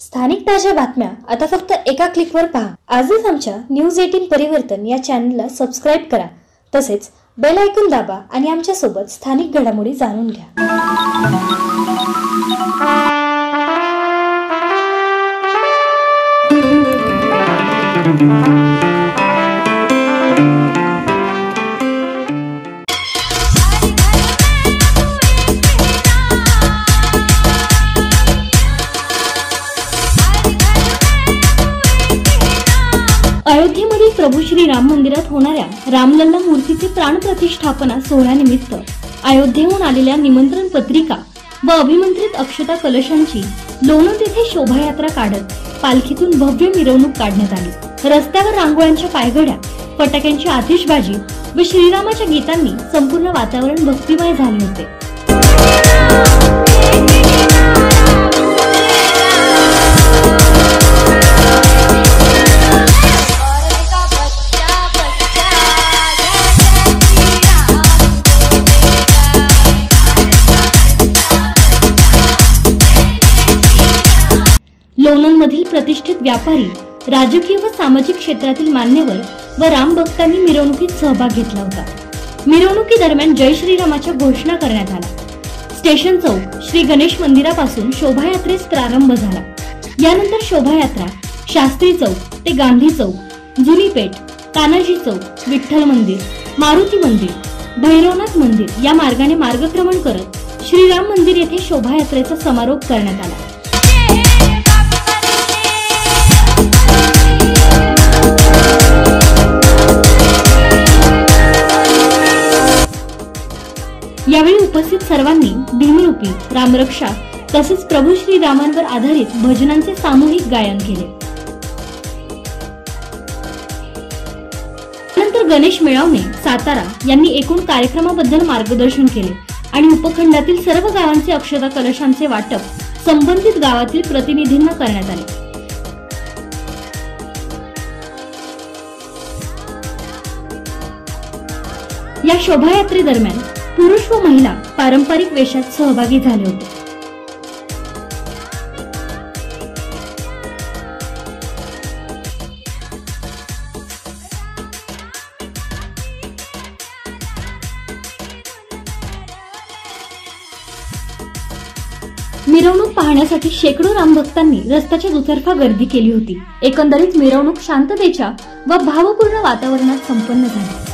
स्थानिक ताज्या बातम्या आता फक्त एका क्लिकवर पहा। आजच आमच्या न्यूज 18 परिवर्तन या चॅनलला सबस्क्राइब करा, तसेच बेल आयकॉन दाबा आणि आमच्या सोबत स्थानिक घडामोडी जाणून घ्या। अयोध्येमधील प्रभू श्री राम मंदिरात होणाऱ्या रामलल्ला मूर्तीचे प्राणप्रतिष्ठापना सोहळ्यानिमित्त अयोध्येहून आलेल्या निमंत्रण पत्रिका व अभिमंत्रित अक्षता कलशांची लोणंद येथे शोभायात्रा काढत पालखीतून भव्य मिरवणूक काढण्यात आली। रस्त्यावर रांगोळ्यांच्या पायघड्या, फटाक्यांची आतिषबाजी व श्रीरामाच्या गीतांनी संपूर्ण वातावरण भक्तिमय झाले होते। लोणंद मधील प्रतिष्ठित व्यापारी, राजकीय व सामाजिक क्षेत्रातील मान्यवर व राम भक्तांनी मिरवणुकीत सहभाग घेतला होता। मिरवणुकीदरम्यान जय श्रीरामाच्या घोषणा करण्यात आल्या। स्टेशन चौक श्री गणेश मंदिरापासून शोभायात्रेस प्रारंभ झाला। यानंतर शोभायात्रा शास्त्री चौक ते गांधी चौक, जुनी पेठ, तानाजी चौक, विठ्ठल मंदिर, मारुती मंदिर, भैरवनाथ मंदिर या मार्गाने मार्गक्रमण करत श्रीराम मंदिर येथे शोभायात्रेचा समारोप करण्यात आला। यावेळी उपस्थित सर्वांनी भीमरूपी रामरक्षा तसेच प्रभू श्रीरामांवर आधारित भजनांचे सामूहिक गायन केले। नंतर गणेश मेळावणे सातारा यांनी एकूण कार्यक्रमाबद्दल मार्गदर्शन केले आणि उपखंडातील सर्व गावांचे अक्षता कलशांचे वाटप संबंधित गावातील प्रतिनिधींना करण्यात आले। या शोभायात्रेदरम्यान पुरुष व महिला पारंपरिक वेशात सहभागी झाले होते। मिरवणूक पाहण्यासाठी शेकडो रामभक्तांनी रस्त्याच्या दुतर्फा गर्दी केली होती। एकंदरीत मिरवणूक शांततेच्या व भावपूर्ण वातावरणात संपन्न झाली।